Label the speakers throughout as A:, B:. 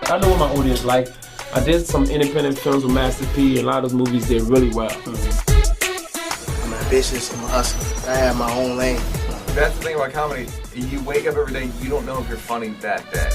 A: I know what my audience like. I did some independent films with Master P, and a lot of those movies did really well.
B: I'm ambitious, I'm a hustler. I have my own lane.
C: That's the thing about comedy. You wake up every day, you don't know if you're funny that day.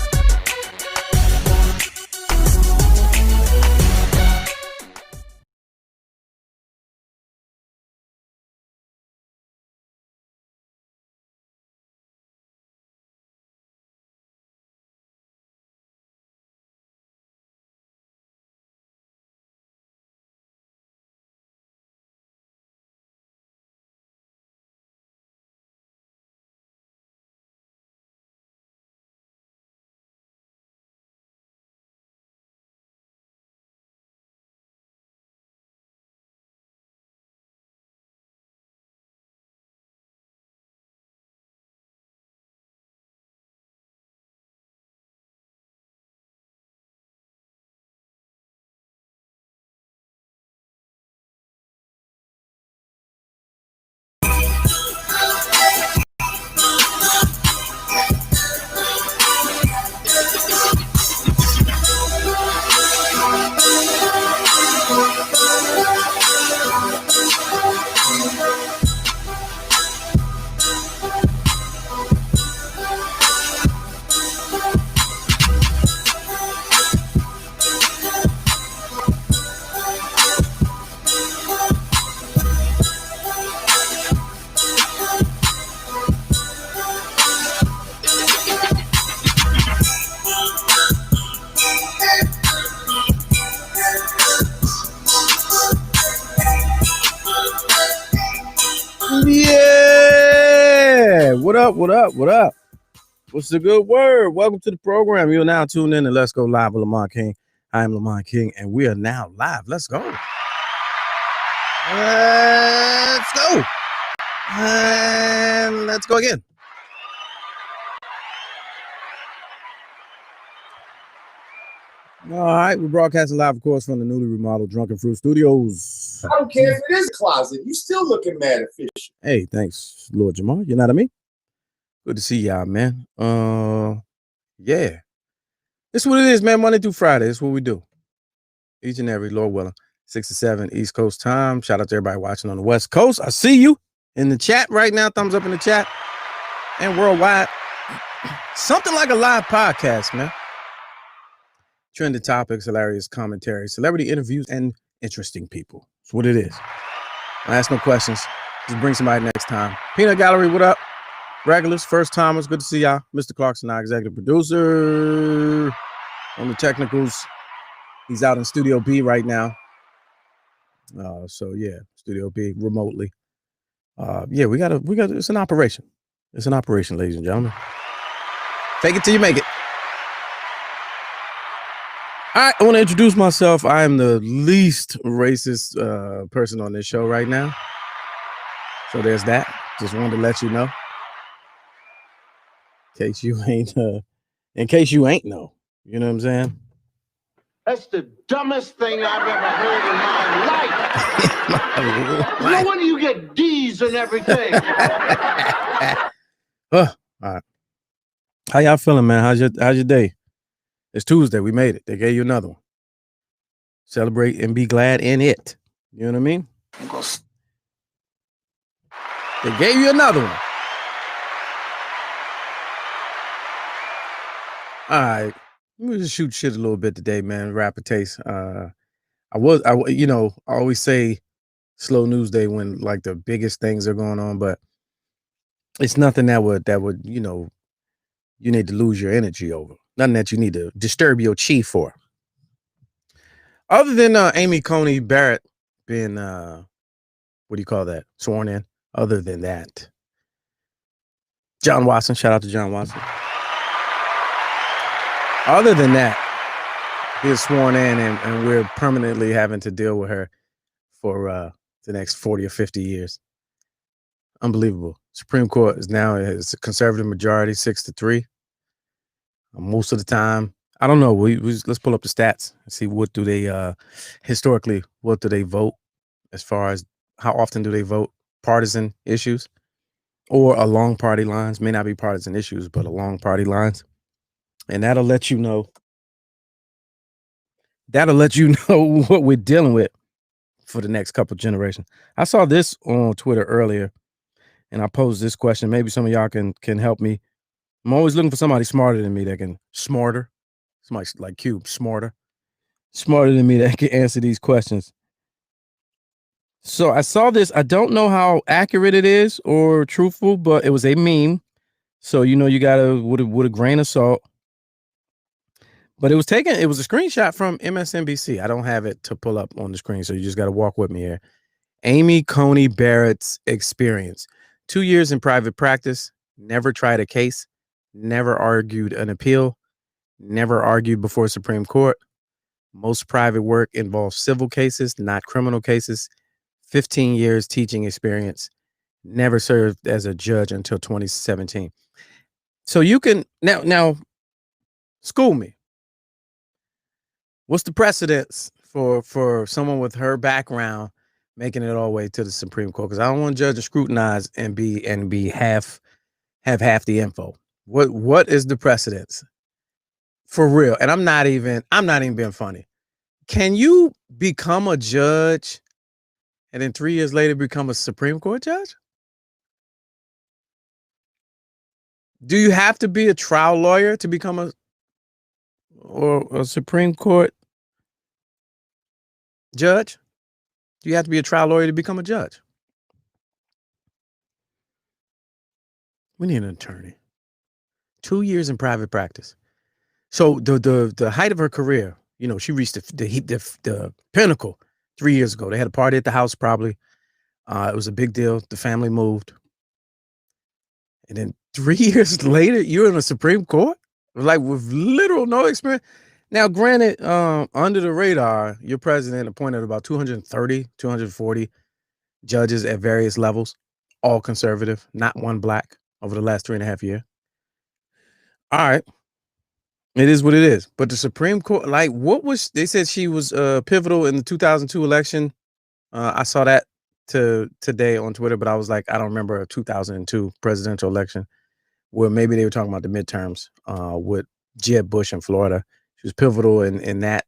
D: Yeah, what up? What's the good word? Welcome to the program. You're now tuned in to Let's Go Live with Lamont King. I am Lamont King, and we are now live. Let's go. And let's go again. All right, we're broadcasting live, of course, from the newly remodeled Drunken Fruit Studios.
E: I don't care if it is closet. You still looking mad official.
D: Hey, thanks, Lord Jamal. You know what I mean? Good to see y'all, man. Yeah. This is what it is, man. Monday through Friday. This is what we do. Each and every, Lord willing, 6 to 7 East Coast time. Shout out to everybody watching on the West Coast. I see you in the chat right now. Thumbs up in the chat. And worldwide. Something like a live podcast, man. Trending topics, hilarious commentary, celebrity interviews, and interesting people. That's what it is. I ask no questions. Just bring somebody next time. Peanut Gallery, what up? Regulars, first timers, good to see y'all. Mr. Clarkson, our executive producer. On the technicals, he's out in Studio B right now. So yeah, Studio B remotely. Yeah, we got it's an operation. It's an operation, ladies and gentlemen. Fake it till you make it. All right, I want to introduce myself. I am the least racist person on this show right now. So there's that. Just wanted to let you know. In case you ain't know. You know what I'm saying?
F: That's the dumbest thing I've ever heard in my life. No wonder you get D's and everything.
D: All right. How y'all feeling, man? How's your day? It's Tuesday. We made it. They gave you another one. Celebrate and be glad in it. You know what I mean? They gave you another one. All right. Let me just shoot shit a little bit today, man. Rapid taste. I always say slow news day when like the biggest things are going on, but it's nothing that would, you need to lose your energy over. Nothing that you need to disturb your chi for. Other than Amy Coney Barrett being, what do you call that? Sworn in. Other than that, John Watson. Shout out to John Watson. Other than that, he is sworn in, and we're permanently having to deal with her for the next 40 or 50 years. Unbelievable. Supreme Court is now a conservative majority, 6-3. Most of the time, I don't know. Let's pull up the stats and see what do they historically, what do they vote as far as how often do they vote partisan issues or along party lines. May not be partisan issues, but along party lines. And that'll let you know That'll let you know what we're dealing with for the next couple generations. I saw this on Twitter earlier, and I posed this question. Maybe some of y'all can help me. I'm always looking for somebody smarter than me that can somebody like Cube, smarter than me that can answer these questions. So I saw this. I don't know how accurate it is or truthful, but it was a meme. So you gotta with a grain of salt. But it was a screenshot from MSNBC. I don't have it to pull up on the screen, so you just got to walk with me here. Amy Coney Barrett's experience. 2 years in private practice, never tried a case, never argued an appeal, never argued before Supreme Court. Most private work involves civil cases, not criminal cases. 15 years teaching experience, never served as a judge until 2017. So you can now school me. What's the precedence for someone with her background making it all the way to the Supreme Court? Because I don't want to judge and scrutinize and have half the info. What is the precedence for real? And I'm not even being funny. Can you become a judge and then 3 years later become a Supreme Court judge? Do you have to be a trial lawyer to become a Supreme Court judge? Do you have to be a trial lawyer to become a judge? We need an attorney. 2 years in private practice. So the height of her career, she reached the pinnacle 3 years ago. They had a party at the house probably. It was a big deal. The family moved. And then 3 years later, you're in the Supreme Court? Like with literal no experience. Now, granted, under the radar, your president appointed about 230, 240 judges at various levels, all conservative, not one black over the last 3.5 years. All right. It is what it is. But the Supreme Court, like they said she was pivotal in the 2002 election. I saw that today on Twitter, but I was like, I don't remember a 2002 presidential election where maybe they were talking about the midterms with Jeb Bush in Florida. She was pivotal in that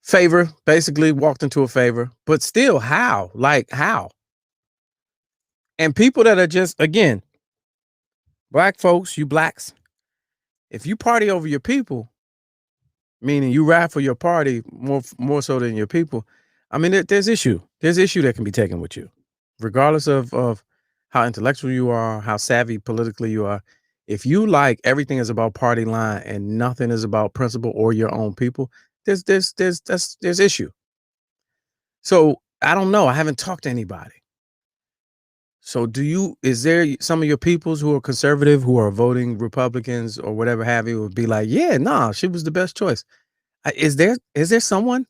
D: favor, basically walked into a favor, but still how? Like how? And people that are just, again, black folks, you blacks, if you party over your people, meaning you ride for your party more so than your people, I mean, there's issue. There's issue that can be taken with you, regardless of how intellectual you are, how savvy politically you are. If you like everything is about party line and nothing is about principle or your own people, there's issue. So I don't know. I haven't talked to anybody. So is there some of your peoples who are conservative, who are voting Republicans or whatever have you, would be like, yeah, nah, she was the best choice. Is there someone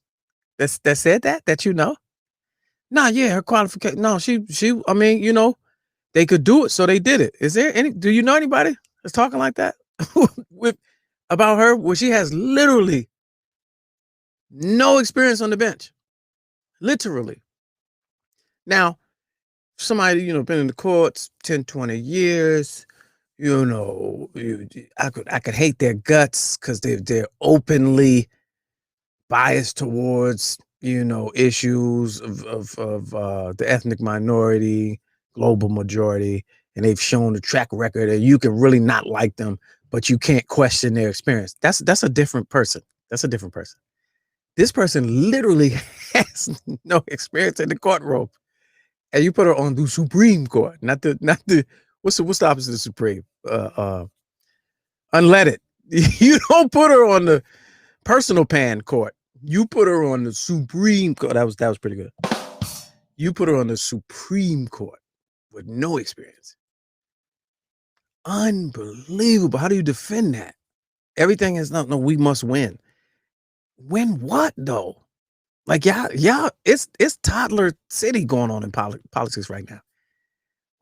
D: that said that you know? Nah, yeah, her qualification. No, she. I mean, they could do it, so they did it. Is there do you know anybody that's talking like that about her, where she has literally no experience on the bench? Literally. Now, somebody, been in the courts 10, 20 years, I could hate their guts because they're openly biased towards, issues of the ethnic minority, global majority, and they've shown a track record that you can really not like them, but you can't question their experience. That's a different person. That's a different person. This person literally has no experience in the courtroom. And you put her on the Supreme Court, not the what's the opposite of Supreme? Unleaded. You don't put her on the personal pan court. You put her on the Supreme Court. That was pretty good. You put her on the Supreme Court with no experience. Unbelievable. How do you defend that? Everything is no, we must win. Win what though? Like y'all, it's toddler city going on in politics right now.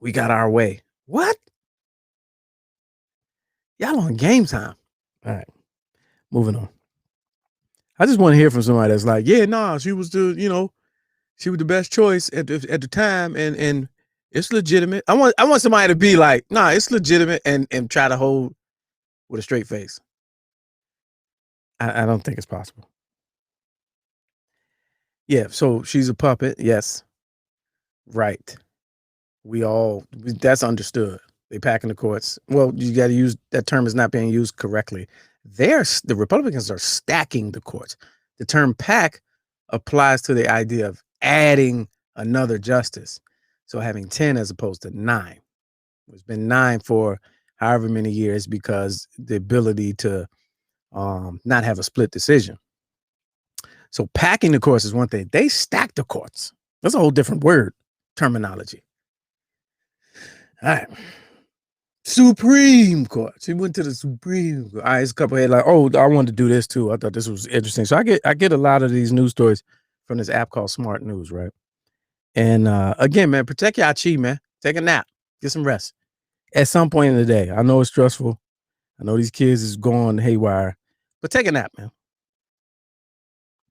D: We got our way. What? Y'all on game time. All right, moving on. I just want to hear from somebody that's like, yeah, nah, she was she was the best choice at the time, and it's legitimate. I want somebody to be like, nah, it's legitimate, and try to hold with a straight face. I don't think it's possible. Yeah, so she's a puppet. Yes. Right. That's understood. They pack in the courts. Well, you got to use that term is not being used correctly. The Republicans are stacking the courts. The term pack applies to the idea of adding another justice. So having 10 as opposed to 9. It's been 9 for however many years because the ability to not have a split decision. So packing the courts is one thing. They stack the courts. That's a whole different word terminology. All right. Supreme Court. She went to the Supreme Court. All right, it's a couple headlines. Oh, I wanted to do this too. I thought this was interesting. So I get a lot of these news stories from this app called Smart News, right? And again, man, protect your chi, man. Take a nap. Get some rest. At some point in the day. I know it's stressful. I know these kids is going haywire. But take a nap, man.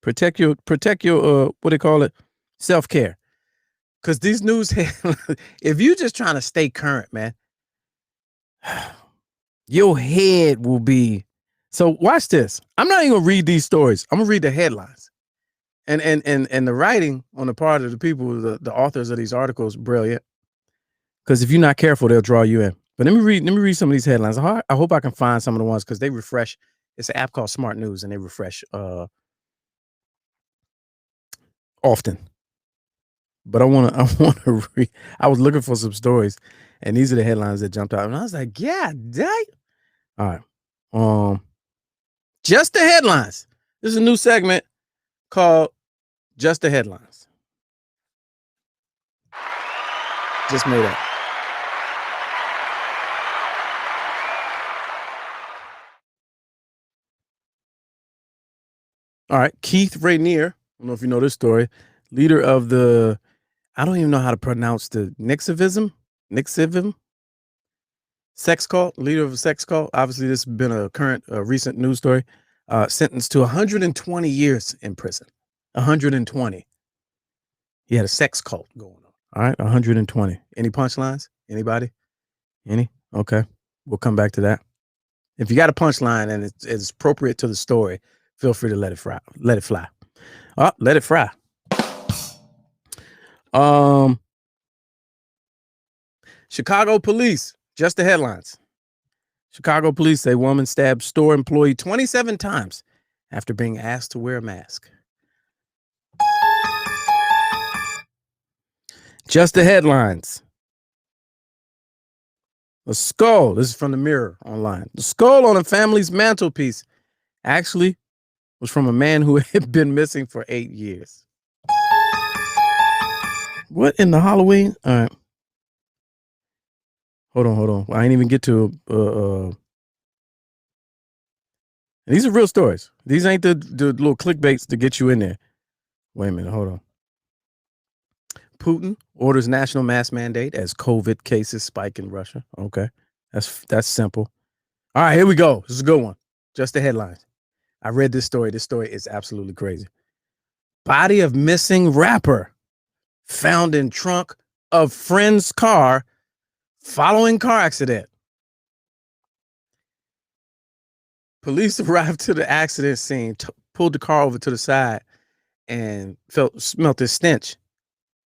D: Protect your what do they call it? Self-care. Because these news, if you just trying to stay current, man, your head will be. So watch this. I'm not even gonna read these stories. I'm gonna read the headlines. And the writing on the part of the people, the authors of these articles, brilliant. Because if you're not careful, they'll draw you in. But let me read some of these headlines. I hope I can find some of the ones because they refresh. It's an app called Smart News, and they refresh often. But I want to read. I was looking for some stories, and these are the headlines that jumped out, and I was like, "Yeah, dang!" All right, just the headlines. This is a new segment called "Just the Headlines." Just made up. All right, Keith Rainier. I don't know if you know this story. Leader of the, I don't even know how to pronounce the Nixivism sex cult. Leader of a sex cult. Obviously, this has been a recent news story. Sentenced to 120 years in prison. 120. He had a sex cult going on. All right, 120. Any punchlines? Anybody? Any? Okay, we'll come back to that. If you got a punchline and it's appropriate to the story, feel free to let it fly. Let it fly. Oh, let it fry. Chicago police. Just the headlines. Chicago police say woman stabbed store employee 27 times after being asked to wear a mask. Just the headlines. A skull. This is from the Mirror online. The skull on a family's mantelpiece actually was from a man who had been missing for 8 years. What in the Halloween? All right. Hold on. I ain't even get to these are real stories. These ain't the little clickbaits to get you in there. Wait a minute, hold on. Putin orders national mask mandate as COVID cases spike in Russia. Okay. That's simple. All right, here we go. This is a good one. Just the headlines. I read this story. This story is absolutely crazy. Body of missing rapper found in trunk of friend's car following car accident. Police arrived to the accident scene, pulled the car over to the side, and smelt this stench.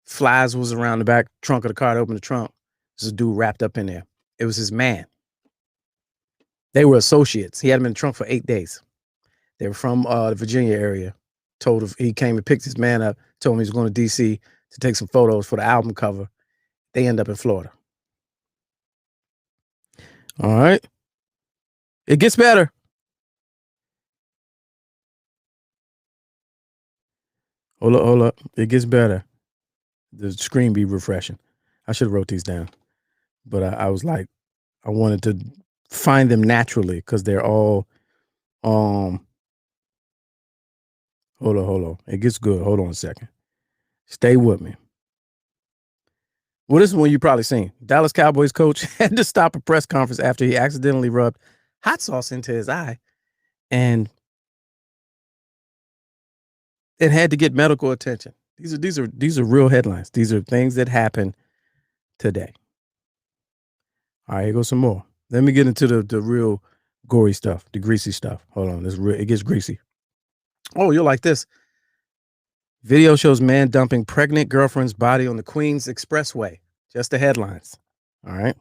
D: Flies was around the back trunk of the car. They opened the trunk. There's a dude wrapped up in there. It was his man. They were associates. He had him in the trunk for 8 days. They were from the Virginia area. He came and picked his man up, told him he was going to D.C. to take some photos for the album cover. They end up in Florida. All right. It gets better. Hold up. It gets better. The screen be refreshing. I should have wrote these down. But I was like, I wanted to find them naturally because they're all hold on. It gets good. Hold on a second. Stay with me. Well, this is one you probably seen. Dallas Cowboys coach had to stop a press conference after he accidentally rubbed hot sauce into his eye and it had to get medical attention. These are real headlines. These are things that happen today. All right, here goes some more. Let me get into the real gory stuff, the greasy stuff. Hold on, it gets greasy. Oh, you'll like this. Video shows man dumping pregnant girlfriend's body on the Queens Expressway. Just the headlines. All right.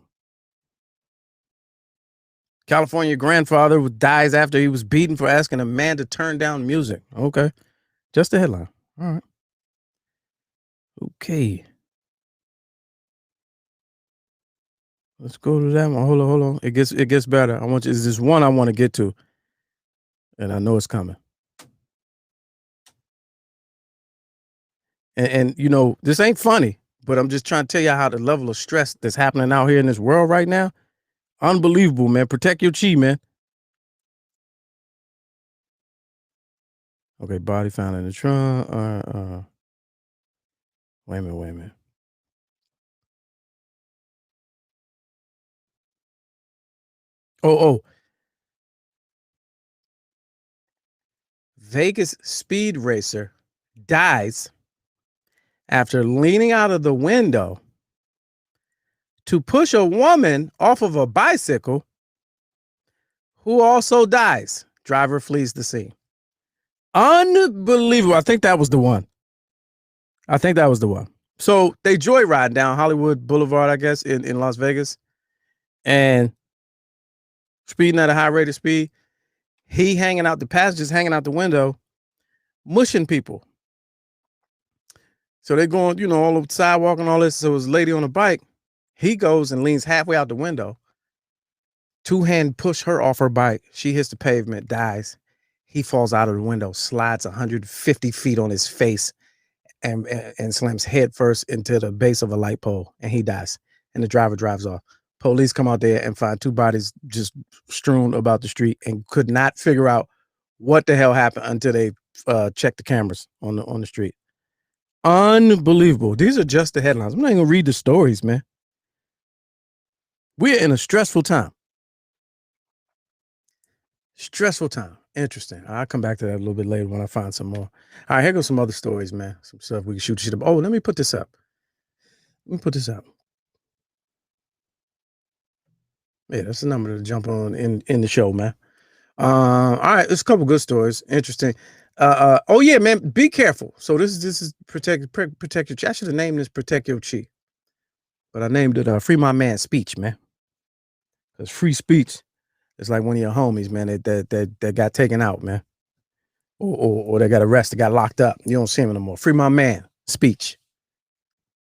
D: California grandfather dies after he was beaten for asking a man to turn down music. Okay. Just the headline. All right. Okay. Let's go to that one. Hold on. It gets better. Is this one I want to get to? And I know it's coming. And you know, this ain't funny, but I'm just trying to tell you how the level of stress that's happening out here in this world right now. Unbelievable, man. Protect your chi, man. Okay, body found in the trunk. Wait a minute. Oh. Vegas speed racer dies after leaning out of the window to push a woman off of a bicycle who also dies. Driver flees the scene. Unbelievable. I think that was the one. So they joyriding down Hollywood Boulevard, I guess, in Las Vegas, and speeding at a high rate of speed. The passengers hanging out the window, mushing people. So they're going, you know, all over the sidewalk and all this. So his lady on a bike, he goes and leans halfway out the window. Two-hand push her off her bike. She hits the pavement, dies. He falls out of the window, slides 150 feet on his face, and slams head first into the base of a light pole, and he dies. And the driver drives off. Police come out there and find two bodies just strewn about the street and could not figure out what the hell happened until they checked the cameras on the street. Unbelievable. These are just the headlines. I'm not even gonna read the stories, man. We're in a stressful time. Interesting. I'll come back to that a little bit later when I find some more. All right, here goes some other stories, man. Some stuff we can shoot shit up. Oh, let me put this up. Yeah, that's the number to jump on in the show, man. All right, there's a couple good stories. Interesting. Oh yeah, man, be careful. So this is protect your chi. I should have named this Protect Your Chi, but I named it Free My Man Speech, man. Because free speech is like one of your homies, man, that got taken out, man, or they got arrested, got locked up. You don't see him anymore. Free my man speech,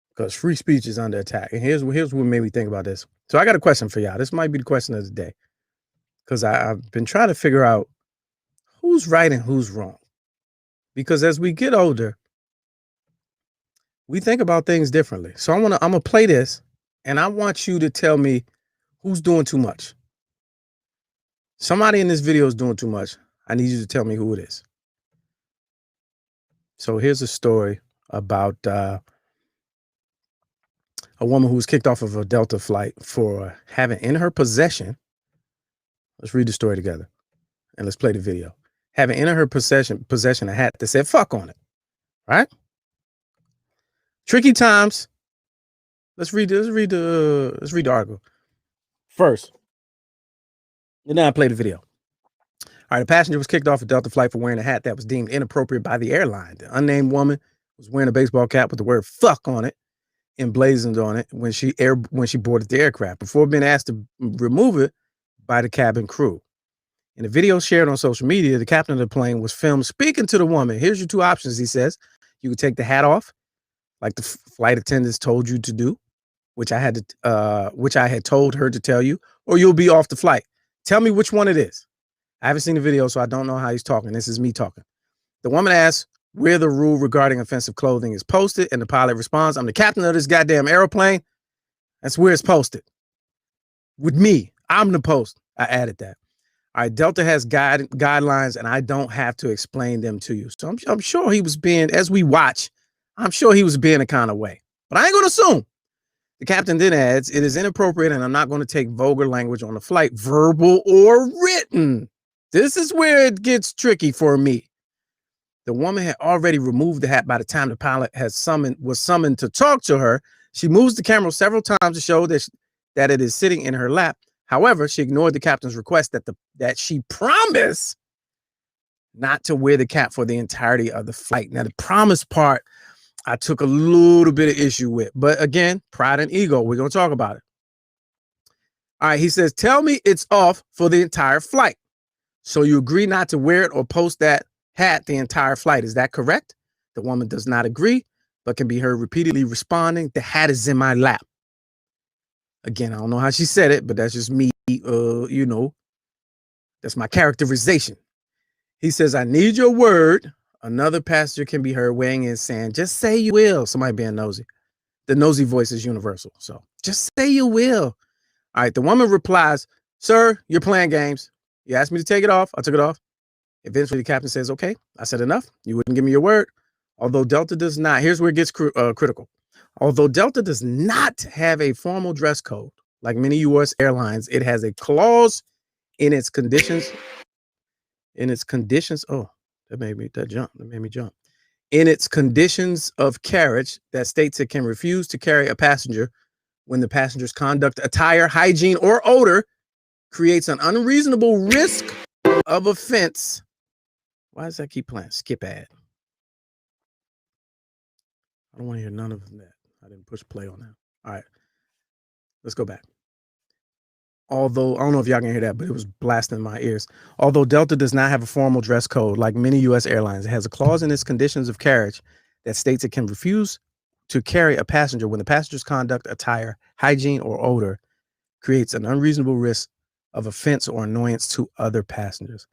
D: because free speech is under attack. And here's what made me think about this. So I got a question for y'all. This might be the question of the day, because I've been trying to figure out who's right and who's wrong. Because as we get older, we think about things differently. So I'm gonna play this, and I want you to tell me who's doing too much. Somebody in this video is doing too much. I need you to tell me who it is. So here's a story about a woman who was kicked off of a Delta flight for having in her possession. Let's read the story together, and let's play the video. Having in her possession a hat that said "fuck" on it. Right? Tricky times. Let's read the article first, and then I play the video. All right, a passenger was kicked off a Delta flight for wearing a hat that was deemed inappropriate by the airline. The unnamed woman was wearing a baseball cap with the word "fuck" on it, emblazoned on it when she boarded the aircraft, before being asked to remove it by the cabin crew. In a video shared on social media, the captain of the plane was filmed speaking to the woman. Here's your two options, he says. You could take the hat off, like the flight attendants told you to do, which I had told her to tell you, or you'll be off the flight. Tell me which one it is. I haven't seen the video, so I don't know how he's talking. This is me talking. The woman asks where the rule regarding offensive clothing is posted, and the pilot responds, "I'm the captain of this goddamn airplane. That's where it's posted. With me, I'm the post." I added that. All right, Delta has guidelines, and I don't have to explain them to you. So I'm sure he was being, as we watch, I'm sure he was being a kind of way. But I ain't going to assume. The captain then adds, "It is inappropriate, and I'm not going to take vulgar language on the flight, verbal or written." This is where it gets tricky for me. The woman had already removed the hat by the time the pilot was summoned to talk to her. She moves the camera several times to show that it is sitting in her lap. However, she ignored the captain's request that she promise not to wear the cap for the entirety of the flight. Now, the promise part, I took a little bit of issue with. But again, pride and ego, we're going to talk about it. All right, he says, tell me it's off for the entire flight. So you agree not to wear it or post that hat the entire flight. Is that correct? The woman does not agree, but can be heard repeatedly responding, the hat is in my lap. Again, I don't know how she said it, but that's just me, you know, that's my characterization. He says, I need your word. Another passenger can be heard weighing in saying, just say you will. Somebody being nosy. The nosy voice is universal. So just say you will. All right. The woman replies, sir, you're playing games. You asked me to take it off. I took it off. Eventually, the captain says, okay, I said enough. You wouldn't give me your word. Although Delta does not, here's where it gets critical. Although Delta does not have a formal dress code, like many U.S. airlines, it has a clause in its conditions. Oh, that made me jump. In its conditions of carriage that states it can refuse to carry a passenger when the passenger's conduct, attire, hygiene, or odor creates an unreasonable risk of offense. Why does that keep playing? Skip ad. I don't want to hear none of that. I didn't push play on that. All right, let's go back. Although, I don't know if y'all can hear that, but it was blasting in my ears. Although Delta does not have a formal dress code like many U.S. airlines, it has a clause in its conditions of carriage that states it can refuse to carry a passenger when the passenger's conduct, attire, hygiene, or odor creates an unreasonable risk of offense or annoyance to other passengers.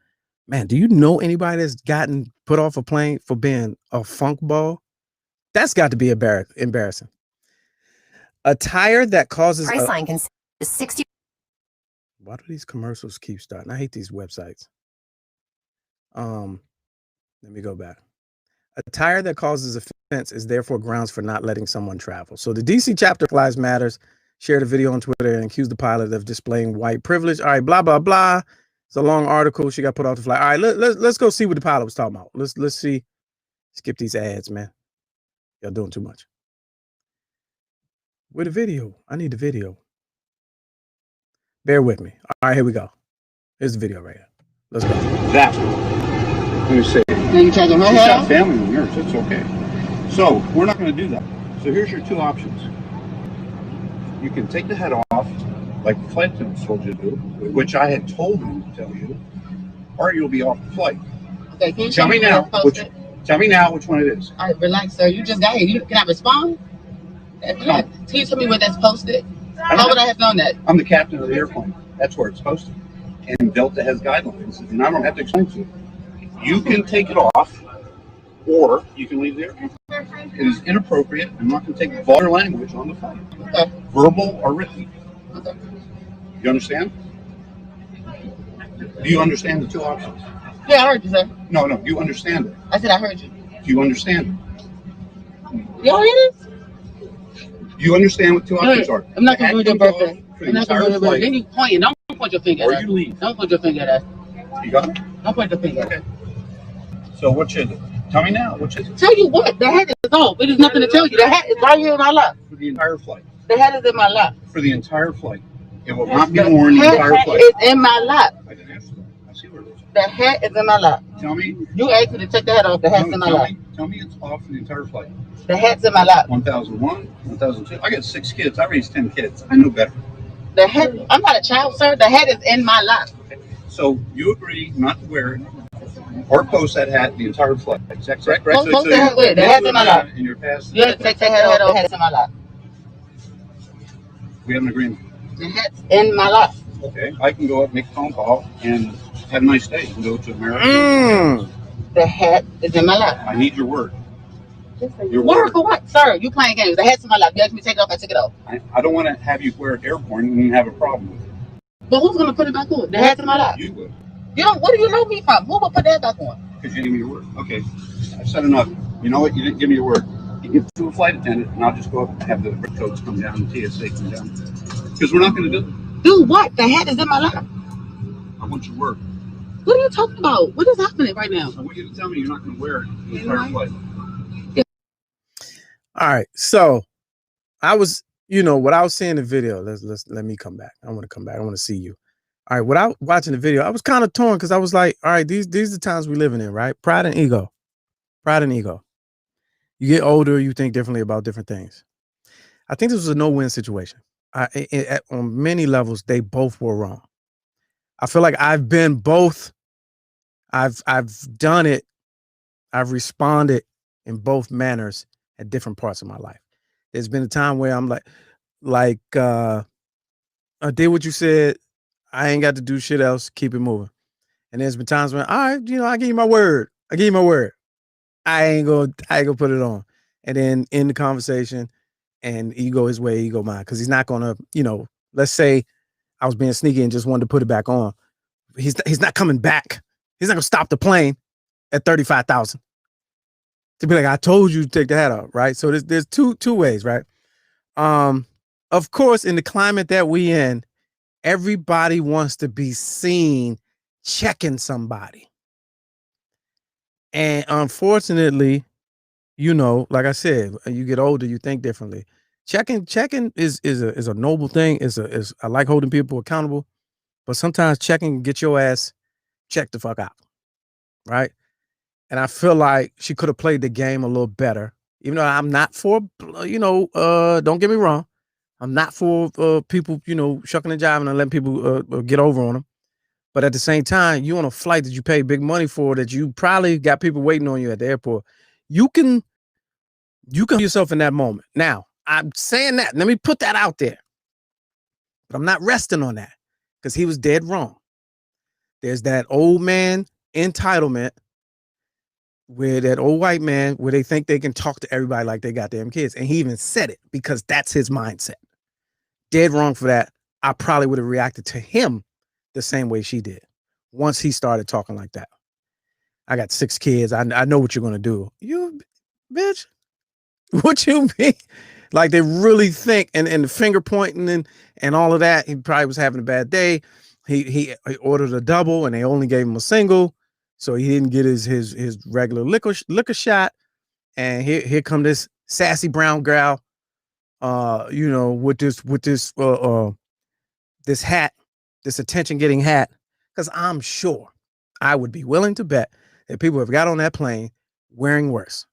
D: Man, do you know anybody that's gotten put off a plane for being a funk ball? That's got to be embarrassing. Attire that causes
G: Priceline can 60.
D: Why do these commercials keep starting? I hate these websites. Let me go back. Attire that causes offense is therefore grounds for not letting someone travel. So the DC chapter of Lives Matters shared a video on Twitter and accused the pilot of displaying white privilege. All right, blah, blah, blah. It's a long article. She got put off the flight. All right, let's go see what the pilot was talking about. Let's see. Skip these ads, man. Y'all doing too much. Where the video? I need the video. Bear with me. All right, here we go. Here's the video right here. Let's go.
H: That let me say, she's got family in yours. It's okay. So we're not going to do that. So here's your two options. You can take the head off, like the flight attendant told you to do, which I had told him to tell you, or you'll be off the flight.
I: Okay, can you
H: tell me now? Tell me now which one it is.
I: All right, relax, sir. You just got here. Can I respond? Can you tell me where that's posted? How would I have known that?
H: I'm the captain of the airplane. That's where it's posted. And Delta has guidelines, and I don't have to explain to you. You can take it off, or you can leave the airplane. It is inappropriate. I'm not going to take vulgar language on the flight.
I: Okay.
H: Verbal or written.
I: Okay.
H: You understand? Do you understand the two options?
I: Yeah, I heard you, sir.
H: No, you understand it.
I: I said I heard you.
H: Do you understand it?
I: You hear this?
H: You understand what two options are?
I: I'm not going to ruin your birthday. I'm not going to ruin your birthday. Then you point. Don't point your finger at us.
H: Or you leave.
I: Don't point your finger at us.
H: You got it?
I: Don't point your finger at us.
H: Okay. So what should it? Tell me now. What should it?
I: Tell you what? The hat is off. It is nothing to tell you. The hat is right here in my lap.
H: For the entire flight.
I: The hat is in my lap.
H: For the entire flight. It will not be worn the entire flight.
I: The hat is in my lap.
H: I didn't answer that. I see where it is.
I: The hat is in my lap.
H: Tell me.
I: You asked me to take the hat off. The hat's in my lap.
H: Tell me it's off for the entire flight.
I: The hat's in my lap.
H: 1001, 1002. I got 6 kids. I raised 10 kids. I know better.
I: The hat. I'm not a child, sir. The hat is in my lap.
H: Okay. So you agree not to wear it or post that hat the entire flight. Is that correct?
I: Post the hat with it. The hat's in my lap.
H: In your past.
I: You have to take the hat off. The hat's in my lap.
H: We have an agreement.
I: The hat's in my lap.
H: Okay. I can go up, make a phone call, and have a nice day and go to America.
I: The hat is in my lap.
H: I need your word.
I: Your word for what? Sir, you playing games. The hat's in my lap. You asked me to take it off. I took it off.
H: I don't want to have you wear it airborne and have a problem with it.
I: But who's going to put it back on? The hat's in my lap.
H: You would.
I: You don't. What do you know me from? Who will put that back on?
H: Because you gave me your word. Okay. I've said enough. You know what? You didn't give me your word. You give it to a flight attendant, and I'll just go up and have the codes come down, the TSA come down. Because we're not going to do it.
I: Do what? The hat is in my lap.
H: I want your word.
I: What are you talking about? What is happening right now?
H: I want you to tell me you're not going to wear it the entire flight.
D: All right. So I was you know, without seeing the video, let me come back. I want to come back. I want to see you. All right, without watching the video, I was kind of torn because I was like, all right, these are the times we're living in, right? Pride and ego. Pride and ego. You get older, you think differently about different things. I think this was a no-win situation. On many levels, they both were wrong. I feel like I've been both. I've done it. I've responded in both manners at different parts of my life. There's been a time where I'm like, I did what you said. I ain't got to do shit else. Keep it moving. And there's been times when, all right, you know, I give you my word. I give you my word. I ain't gonna put it on. And then in the conversation, and ego his way, ego mine, because he's not gonna, you know, let's say I was being sneaky and just wanted to put it back on. He's not coming back. He's not gonna stop the plane at 35,000 to be like, I told you to take the hat off, right? So there's two ways, right? Of course, in the climate that we in, everybody wants to be seen checking somebody. And unfortunately, you know, like I said, you get older, you think differently. Checking is a noble thing. I like holding people accountable, but sometimes checking can get your ass checked the fuck out, right? And I feel like she could have played the game a little better, even though I'm not for, you know, don't get me wrong, I'm not for people, you know, shucking and jiving and letting people get over on them. But at the same time, you on a flight that you pay big money for, that you probably got people waiting on you at the airport. You can put yourself in that moment. Now, I'm saying that. Let me put that out there. But I'm not resting on that because he was dead wrong. There's that old man entitlement where that old white man where they think they can talk to everybody like they got damn kids. And he even said it because that's his mindset. Dead wrong for that. I probably would have reacted to him the same way she did once he started talking like that. I got 6 kids. I know what you're going to do. You bitch. What you mean? Like they really think, and the finger pointing and all of that. He probably was having a bad day. He ordered a double and they only gave him a single, so he didn't get his regular liquor shot. And here come this sassy brown girl, you know, with this hat, this attention getting hat. Because I'm sure, I would be willing to bet that people have got on that plane wearing worse.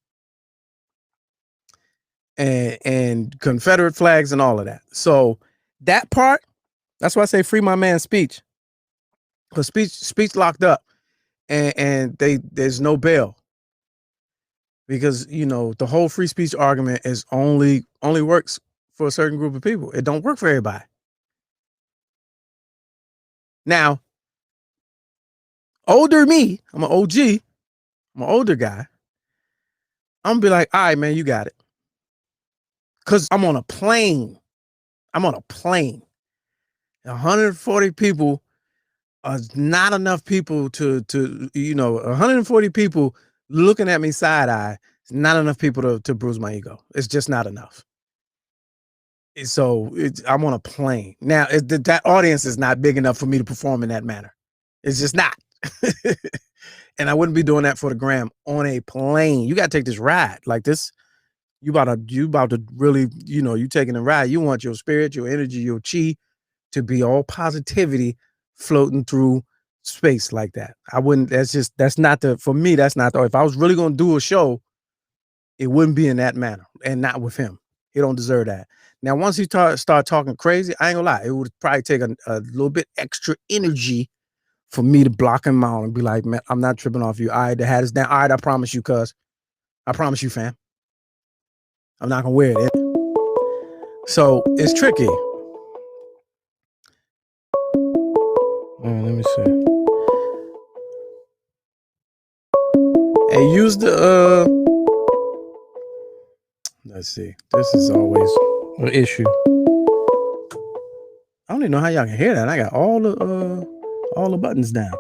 D: And Confederate flags and all of that. So that part, that's why I say free my man's speech. Because speech locked up and there's no bail. Because, you know, the whole free speech argument is only works for a certain group of people. It don't work for everybody. Now, older me, I'm an OG, I'm an older guy. I'm gonna be like, all right, man, you got it. Because I'm on a plane. 140 people are not enough people to you know, 140 people looking at me side eye. It's not enough people to bruise my ego. It's just not enough. So I'm on a plane. Now, that audience is not big enough for me to perform in that manner. It's just not. And I wouldn't be doing that for the gram on a plane. You got to take this ride like this. You about to really, you know, you taking a ride. You want your spirit, your energy, your chi to be all positivity floating through space like that. I wouldn't, that's not for me, that's not if I was really going to do a show, it wouldn't be in that manner and not with him. He don't deserve that. Now, once he start talking crazy, I ain't gonna lie, it would probably take a little bit extra energy for me to block him out and be like, man, I'm not tripping off you. All right, the hat is down. All right, I promise you, cuz. I promise you, fam. I'm not gonna wear it. So it's tricky. Let me see. Hey, use the let's see. This is always an issue. I don't even know how y'all can hear that. I got all the buttons down.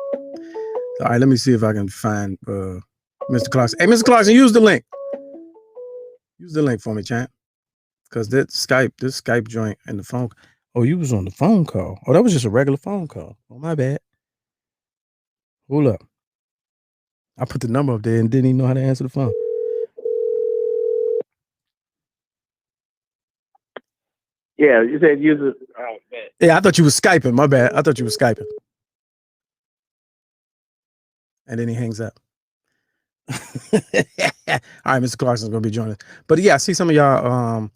D: All right, let me see if I can find Mr. Clarkson. Hey, Mr. Clarkson, use the link. Use the link for me, champ. Because this Skype joint and the phone. Oh, you was on the phone call. Oh, that was just a regular phone call. Oh, my bad. Hold up. I put the number up there and didn't even know how to answer the phone.
G: Yeah, you said use it. Oh, man.
D: Yeah, I thought you was Skyping. My bad. I thought you was Skyping. And then he hangs up. All right, Mr. Clarkson's gonna be joining us. But yeah, I see some of y'all.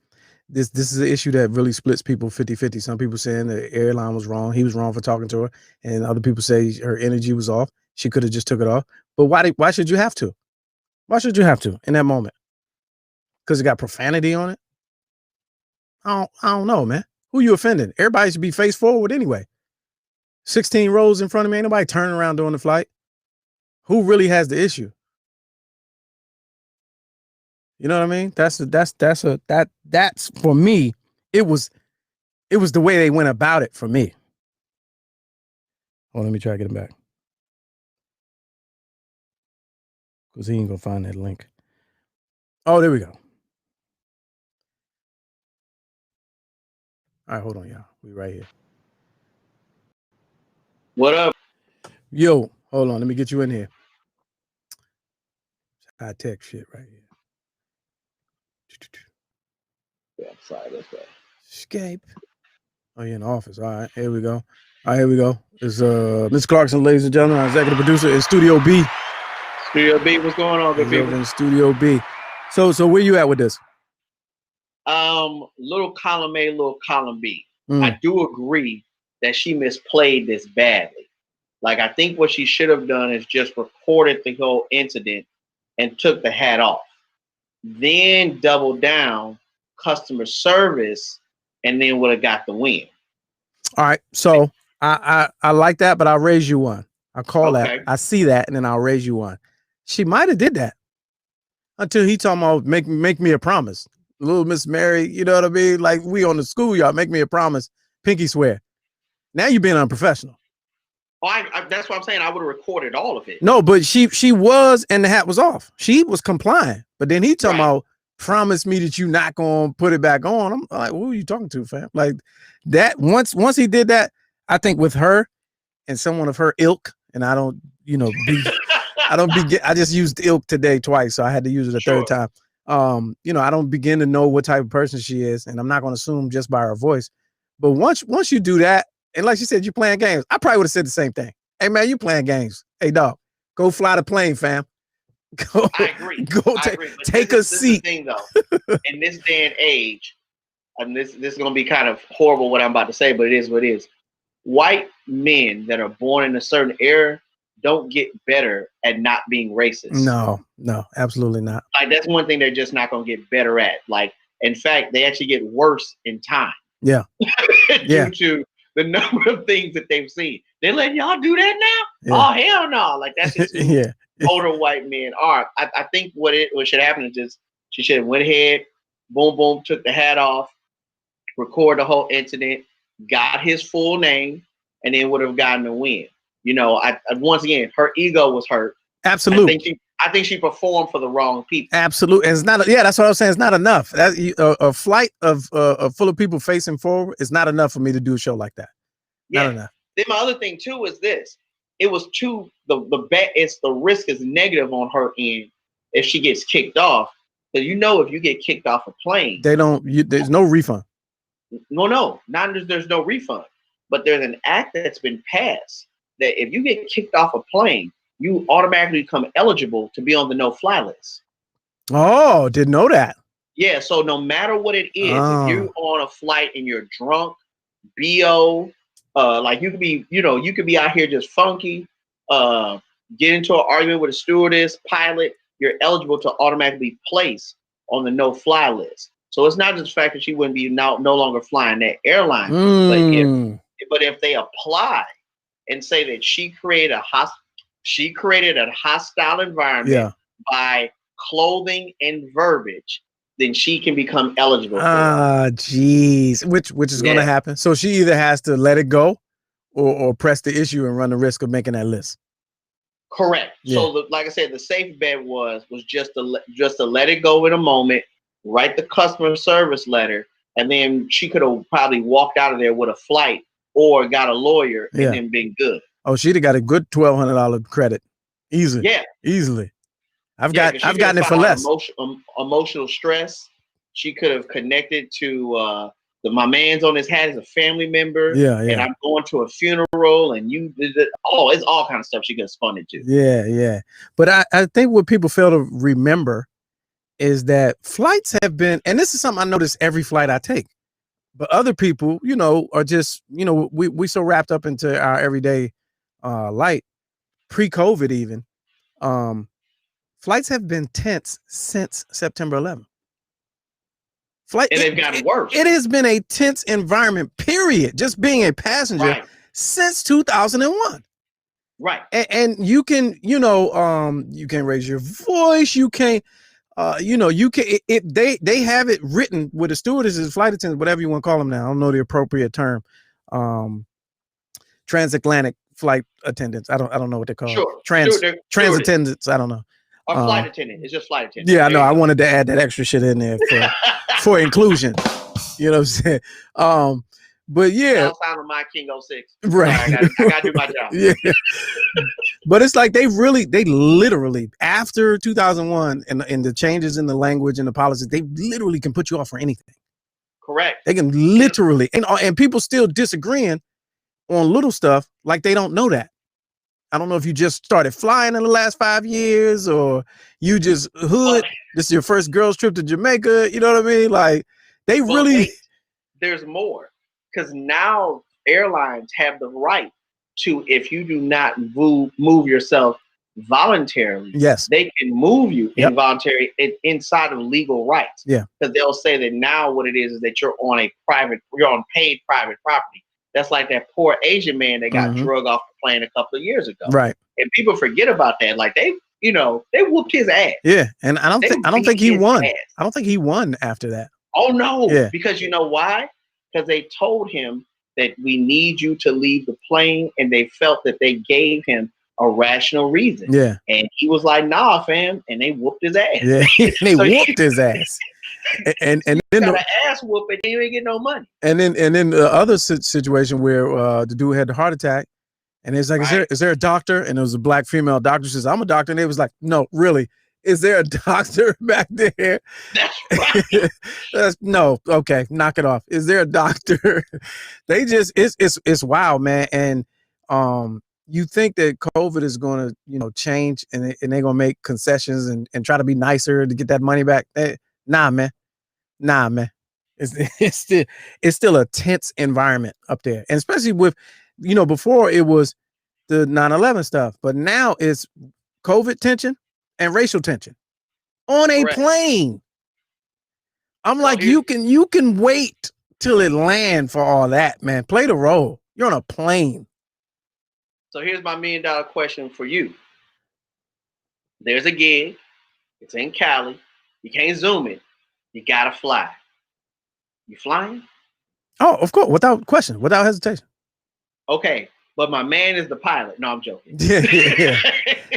D: This is an issue that really splits people 50-50. Some people saying the airline was wrong. He was wrong for talking to her, and other people say her energy was off. She could have just took it off. But why should you have to? Why should you have to in that moment? Because it got profanity on it? I don't know, man. Who you offending? Everybody should be face forward anyway. 16 rows in front of me. Ain't nobody turning around during the flight. Who really has the issue? You know what I mean? That's for me. It was the way they went about it for me. Oh, let me try to get him back. Because he ain't gonna find that link. Oh, there we go. All right, hold on, y'all. We right here.
G: What up?
D: Yo, hold on. Let me get you in here. High tech shit right here.
G: Yeah, sorry, that's right.
D: Escape. Oh, you're in the office. All right, here we go. All right, here we go. It's Mr. Clarkson, ladies and gentlemen, our executive producer in Studio B.
G: Studio B, what's going on, good people?
D: In Studio B. So where you at with this?
G: Little column A, little column B. I do agree that she misplayed this badly. Like, I think what she should have done is just recorded the whole incident and took the hat off. Then doubled down customer service and then would have got the win.
D: All right. So I like that, but I'll raise you one. I call that. I see that, and then I'll raise you one. She might have did that until he talking about make me a promise. Little Miss Mary, you know what I mean? Like, we on the schoolyard, make me a promise. Pinky swear. Now you're being unprofessional.
G: Oh, that's what I'm saying. I would have recorded all of it.
D: No, but she was, and the hat was off. She was complying. But then he talking about promise me that you not gonna put it back on. I'm like, who are you talking to, fam? Like that. Once he did that, I think with her and someone of her ilk, and I don't, I just used ilk today twice, so I had to use it a third time. I don't begin to know what type of person she is, and I'm not gonna assume just by her voice. But once you do that, and like she said, you playing games, I probably would have said the same thing. Hey man, you playing games. Hey dog, go fly the plane, fam.
G: I agree.
D: Take a seat.
G: This is the thing, though. In this day and age, and this is going to be kind of horrible what I'm about to say, but it is what it is. White men that are born in a certain era don't get better at not being racist.
D: No, absolutely not.
G: Like, that's one thing they're just not going to get better at. Like, in fact, they actually get worse in time.
D: Yeah.
G: Due to the number of things that they've seen. They letting y'all do that now? Yeah. Oh, hell no. Like, that's just older white men are. I think what should happen is just she should have went ahead, boom, took the hat off, record the whole incident, got his full name, and then would have gotten a win. Once again, her ego was hurt.
D: Absolutely.
G: I think she performed for the wrong people.
D: Absolutely. And it's not. That's what I was saying. It's not enough. A flight of full of people facing forward is not enough for me to do a show like that. Not enough.
G: Then my other thing too is this. It was the bet. It's the risk is negative on her end if she gets kicked off. Because if you get kicked off a plane,
D: there's no refund.
G: No, there's no refund. But there's an act that's been passed that if you get kicked off a plane, you automatically become eligible to be on the no-fly list.
D: Oh, didn't know that.
G: Yeah, so no matter what it is, if you're on a flight and you're drunk, BO, like you could be out here just funky, get into an argument with a stewardess, pilot, you're eligible to automatically be placed on the no-fly list. So it's not just the fact that she wouldn't be no longer flying that airline, but if they apply and say that she created a hostile environment by clothing and verbiage, then she can become eligible.
D: Geez, which is going to happen. So she either has to let it go, or press the issue and run the risk of making that list.
G: Correct. Yeah. So, like I said, the safe bet was just to let it go in a moment, write the customer service letter, and then she could have probably walked out of there with a flight or got a lawyer and then been good.
D: Oh, she'd have got a good $1,200 credit, easily. Yeah, easily. I've gotten it for less.
G: Emotional stress. She could have connected to my man's on his hat as a family member.
D: Yeah,
G: And I'm going to a funeral, and it's all kind of stuff she gets spun into.
D: Yeah. But I think what people fail to remember is that flights have been, and this is something I notice every flight I take, but other people, are just, we so wrapped up into our everyday life, pre-COVID even. Flights have been tense since September 11th.
G: And they've gotten worse.
D: It has been a tense environment, period. Just being a passenger since 2001.
G: Right.
D: And you can, you can raise your voice. You can't, you can. They have it written with the stewardesses, flight attendants, whatever you want to call them now. I don't know the appropriate term. Transatlantic flight attendants. I don't know what they call
G: sure.
D: it. Trans attendants. I don't don't know.
G: Or flight attendant. It's just flight attendant.
D: Yeah, I know. I wanted to add that extra shit in there for inclusion. You know what I'm saying? But yeah.
G: Outside of my King 06.
D: Right.
G: I gotta do my job.
D: Yeah. But it's like they literally, after 2001 and the changes in the language and the policies, they literally can put you off for anything.
G: Correct.
D: They can literally, and people still disagreeing on little stuff like they don't know that. I don't know if you just started flying in the last 5 years or you just hood. This is your first girls trip to Jamaica. You know what I mean? Like they really.
G: There's more, because now airlines have the right to, if you do not move yourself voluntarily,
D: yes,
G: they can move you involuntarily inside of legal rights.
D: Yeah,
G: because they'll say that now what it is that you're on paid private property. That's like that poor Asian man that got drug off the plane a couple of years ago.
D: Right.
G: And people forget about that. Like they whooped his ass.
D: Yeah. And I don't think he won. I don't think he won after that.
G: Oh no.
D: Yeah.
G: Because you know why? Because they told him that we need you to leave the plane, and they felt that they gave him a rational reason.
D: Yeah.
G: And he was like, nah, fam. And they whooped his ass.
D: Yeah. They whooped his ass. And then
G: got an ass whooping, he ain't get no money.
D: And then the other situation where the dude had the heart attack, and it's like, is there a doctor? And it was a black female doctor. She says, I'm a doctor. And it was like, no, really, is there a doctor back there?
G: That's right.
D: No, okay, knock it off. Is there a doctor? They just it's wild, man. And you think that COVID is going to change and they're gonna make concessions and try to be nicer to get that money back? Nah, man. It's still a tense environment up there, and especially with before it was the 9/11 stuff, but now it's COVID tension and racial tension on a plane. I'm like, you can wait till it land for all that, man. Play the role. You're on a plane.
G: So here's my $1 million question for you. There's a gig. It's in Cali. You can't Zoom it. You gotta fly. You flying?
D: Oh, of course, without question, without hesitation.
G: Okay, but my man is the pilot. No, I'm joking.
D: Yeah.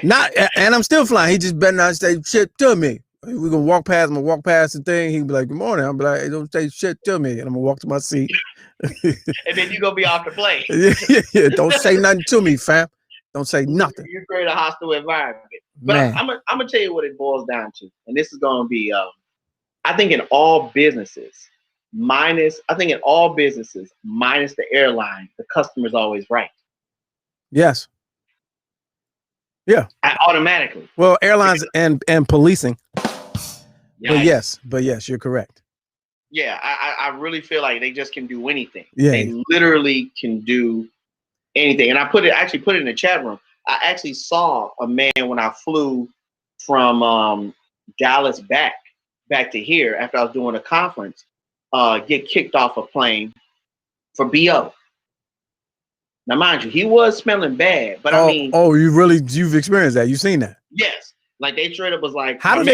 D: And I'm still flying. He just better not say shit to me. We're gonna walk past. I'm gonna walk past the thing. He'll be like, "Good morning." I'm be like, "Hey, don't say shit to me," and I'm gonna walk to my seat.
G: And then you gonna be off the plane.
D: Yeah. Don't say nothing to me, fam. Don't say nothing.
G: You create a hostile environment. But I'm gonna tell you what it boils down to, and this is gonna be, I think in all businesses, minus the airline, the customer's always right.
D: Yes. Yeah.
G: Automatically.
D: Well, airlines and policing.
G: Yikes.
D: But yes, you're correct.
G: Yeah, I really feel like they just can do anything.
D: Yeah.
G: They literally can do anything. And I actually put it in the chat room. I actually saw a man when I flew from Dallas back to here after I was doing a conference, get kicked off a plane for BO. Now, mind you, he was smelling bad, but
D: you've experienced that? You've seen that?
G: Yes. Like they straight up was like,
D: how did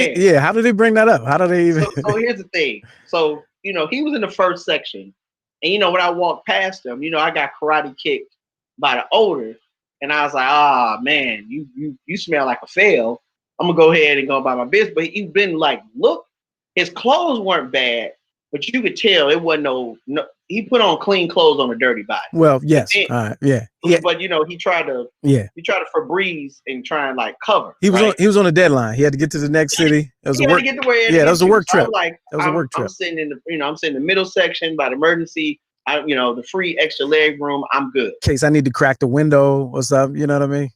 D: they bring that up? How do they even?
G: So here's the thing. So, he was in the first section, and when I walked past him, I got karate kicked by the odor, and I was like, man, you smell like a fail. I'm gonna go ahead and go about my business. But he's been like, look, his clothes weren't bad, but you could tell it wasn't no. He put on clean clothes on a dirty body.
D: Well, yes, all right, yeah.
G: But you know, he tried to Febreze and try and like cover.
D: He was on a deadline. He had to get to the next city. It was
G: that
D: was a work trip.
G: Like,
D: that was a work trip.
G: I'm sitting in the middle section by the emergency. The free extra leg room. I'm good.
D: In case I need to crack the window or something. You know what I mean?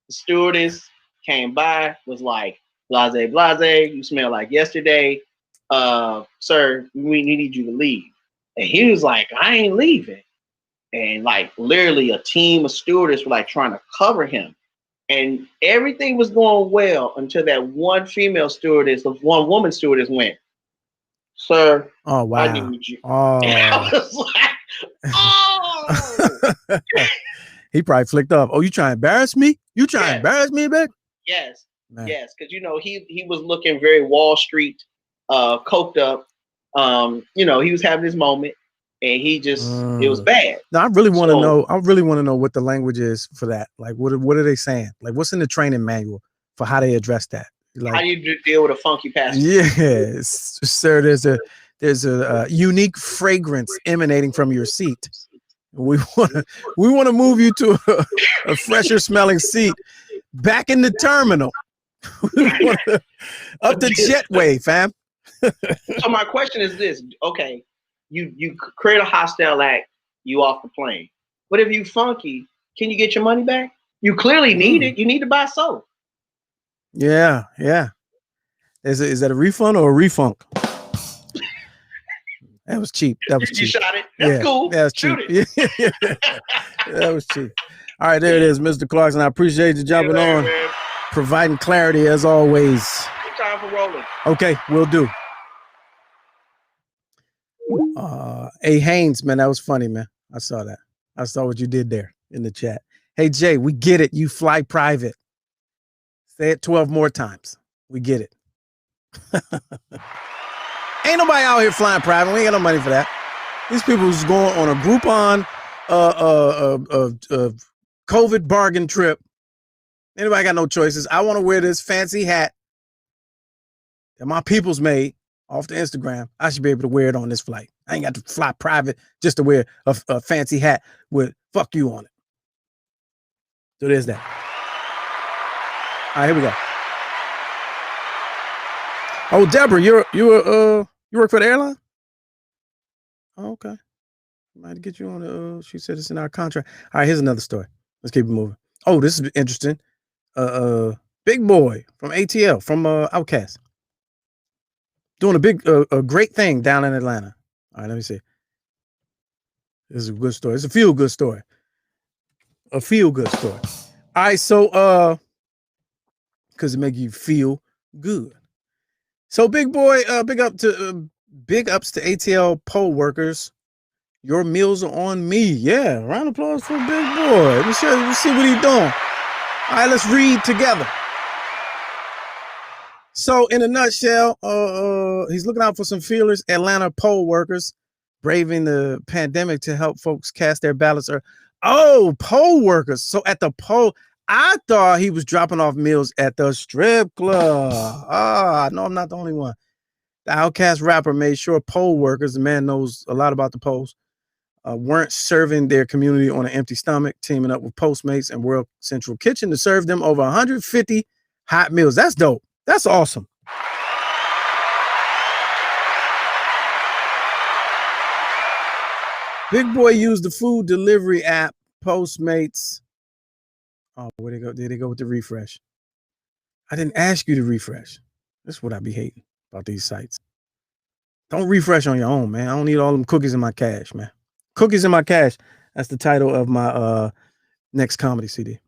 G: The stewardess came by, was like, blase, blase, you smell like yesterday. Sir, we need you to leave. And he was like, I ain't leaving. And like literally a team of stewardess were like trying to cover him. And everything was going well until that one female stewardess, one woman stewardess went, sir,
D: oh wow.
G: I need you.
D: Oh.
G: And I was like, oh.
D: He probably flicked off. Oh, you trying to embarrass me? You trying to embarrass me, babe?
G: Yes. Man. Yes, because he was looking very Wall Street, coked up. He was having his moment, and he just it was bad.
D: Now I really want to know. I really want to know what the language is for that. Like, what are they saying? Like, what's in the training manual for how they address that? Like,
G: how do you deal with a funky passenger?
D: Yes, sir. There's a unique fragrance emanating from your seat. We want to move you to a fresher smelling seat back in the terminal. Up the jetway, fam.
G: So my question is this: okay, you create a hostile act, you off the plane. But if you funky, can you get your money back? You clearly need it. You need to buy soap.
D: Yeah. Is that a refund or a refunk? That was cheap.
G: You shot it. That's cool.
D: That was cheap. That was cheap. All right, there it is, Mr. Clarkson. I appreciate you jumping on, man. Providing clarity as always.
G: Time for rolling.
D: Okay, will do. Hey Haynes, man, that was funny, man. I saw that. I saw what you did there in the chat. Hey Jay, we get it. You fly private. Say it 12 more times. We get it. Ain't nobody out here flying private. We ain't got no money for that. These people who's going on a Groupon COVID bargain trip. Anybody got no choices? I want to wear this fancy hat that my people's made off the Instagram. I should be able to wear it on this flight. I ain't got to fly private just to wear a fancy hat with "fuck you" on it. So there's that. All right, here we go. Oh, Deborah, you work for the airline? Oh, okay. Might get you on the. She said it's in our contract. All right, here's another story. Let's keep it moving. Oh, this is interesting. Big Boy from ATL from Outkast doing a great thing down in Atlanta. All right, let me see. This is a good story. It's a feel good story. A feel good story. All right, so because it make you feel good. So Big Boy, big ups to ATL poll workers. Your meals are on me. Yeah, round of applause for Big Boy. Let's see what he's doing. All right, let's read together. So in a nutshell, he's looking out for some feelers. Atlanta poll workers braving the pandemic to help folks cast their ballots. Poll workers. So at the poll, I thought he was dropping off meals at the strip club. No, I'm not the only one. The Outkast rapper made sure poll workers, the man knows a lot about the polls, weren't serving their community on an empty stomach, teaming up with Postmates and World Central Kitchen to serve them over 150 hot meals. That's dope. That's awesome. Big Boy used the food delivery app Postmates. Oh, where'd they go? Did they go with the refresh? I didn't ask you to refresh. That's what I be hating about these sites. Don't refresh on your own, man. I don't need all them cookies in my cash, man. Cookies in my cash. That's the title of my next comedy CD.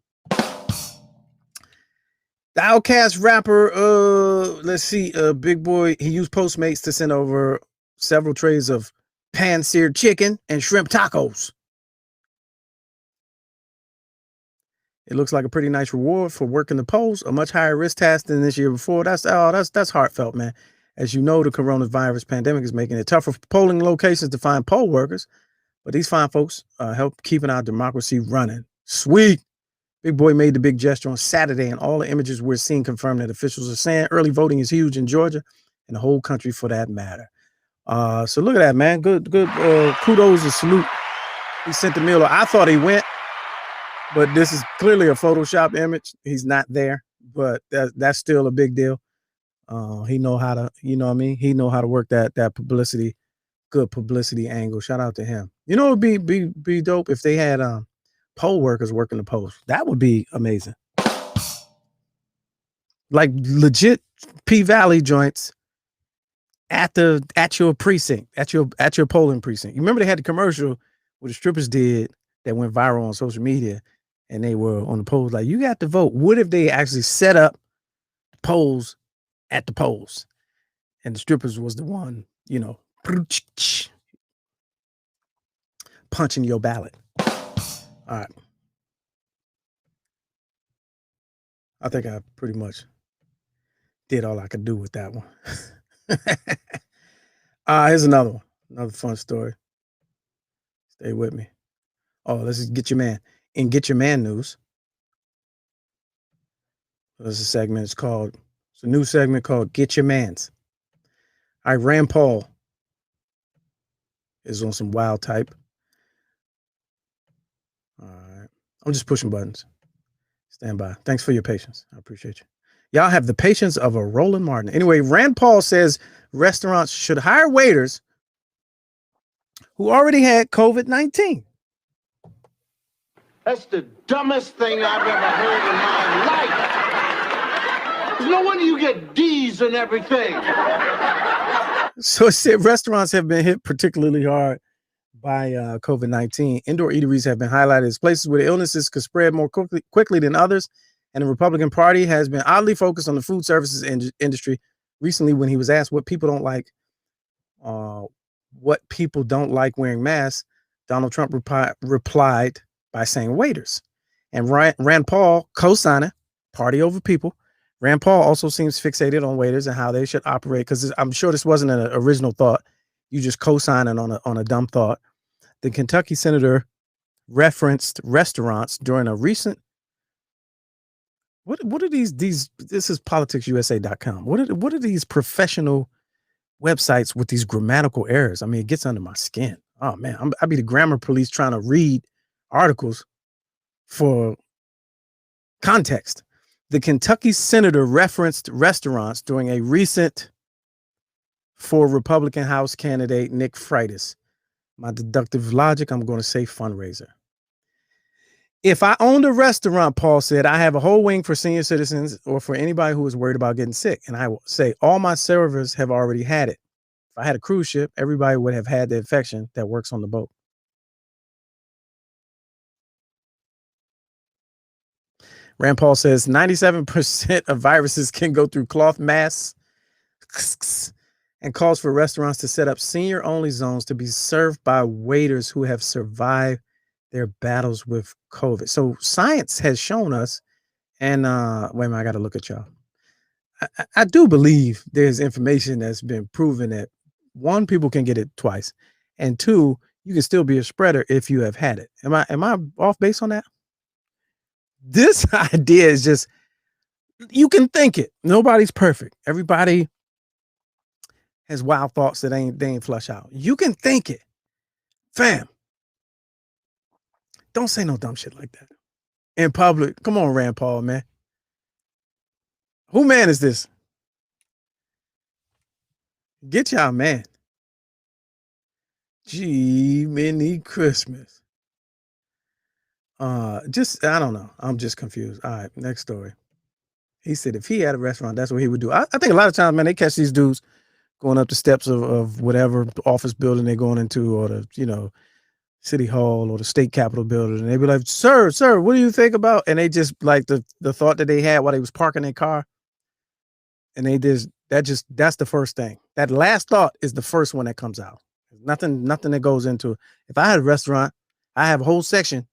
D: The Outkast rapper, let's see, Big Boy, he used Postmates to send over several trays of pan-seared chicken and shrimp tacos. It looks like a pretty nice reward for working the polls, a much higher risk task than this year before. That's heartfelt, man. As you know, the coronavirus pandemic is making it tougher for polling locations to find poll workers, but these fine folks help keeping our democracy running. Sweet. Big Boy made the big gesture on Saturday, and all the images we're seeing confirm that officials are saying early voting is huge in Georgia and the whole country for that matter. So look at that, man. Good kudos and salute. He sent the meal. I thought he went, but this is clearly a Photoshop image. He's not there, but that's still a big deal. He know how to, you know what I mean? He know how to work that publicity, good publicity angle. Shout out to him. You know, it'd be dope if they had poll workers working the polls. That would be amazing. Like legit P-Valley joints at your precinct, at your polling precinct. You remember they had the commercial where the strippers did that went viral on social media, and they were on the polls like, you got to vote. What if they actually set up polls at the polls, and the strippers was the one, you know, punching your ballot. All right. I think I pretty much did all I could do with that one. Here's another one. Another fun story. Stay with me. Oh, let's just get your man. In Get Your Man news. There's a segment. It's a new segment called Get Your Mans. All right, Rand Paul is on some wild type. All right. I'm just pushing buttons. Stand by. Thanks for your patience. I appreciate you. Y'all have the patience of a Roland Martin. Anyway, Rand Paul says restaurants should hire waiters who already had COVID-19.
F: That's the dumbest thing I've ever heard in my life. There's no wonder you get D's and everything.
D: So it said restaurants have been hit particularly hard by COVID-19. Indoor eateries have been highlighted as places where the illnesses could spread more quickly than others. And the Republican Party has been oddly focused on the food services industry. Recently, when he was asked what people don't like wearing masks, Donald Trump replied by saying waiters. And Rand Paul, co-signing party over people. Rand Paul also seems fixated on waiters and how they should operate, because I'm sure this wasn't an original thought. You just co-signing on a dumb thought. The Kentucky senator referenced restaurants during a recent. What are these? This is politicsusa.com. What are these professional websites with these grammatical errors? I mean, it gets under my skin. Oh man, I'd be the grammar police trying to read articles for context. The Kentucky senator referenced restaurants during a recent for Republican House candidate Nick Freitas. My deductive logic, I'm going to say fundraiser. If I owned a restaurant, Paul said, I have a whole wing for senior citizens or for anybody who is worried about getting sick. And I will say all my servers have already had it. If I had a cruise ship, everybody would have had the infection that works on the boat. Rand Paul says 97% of viruses can go through cloth masks and calls for restaurants to set up senior-only zones to be served by waiters who have survived their battles with COVID. So science has shown us, and wait a minute, I got to look at y'all. I do believe there's information that's been proven that one, people can get it twice, and two, you can still be a spreader if you have had it. Am I off base on that? This idea is just, you can think it. Nobody's perfect. Everybody has wild thoughts that they ain't flush out. You can think it. Fam, don't say no dumb shit like that in public. Come on, Rand Paul, man. Who man is this? Get y'all man. Gee, mini Christmas. I don't know. I'm just confused. All right, next story. He said if he had a restaurant, that's what he would do. I think a lot of times, man, they catch these dudes going up the steps of whatever office building they're going into, or the, city hall or the state capitol building, and they be like, sir, what do you think about? And they just like the thought that they had while they was parking their car. And that's the first thing. That last thought is the first one that comes out. Nothing that goes into. If I had a restaurant, I have a whole section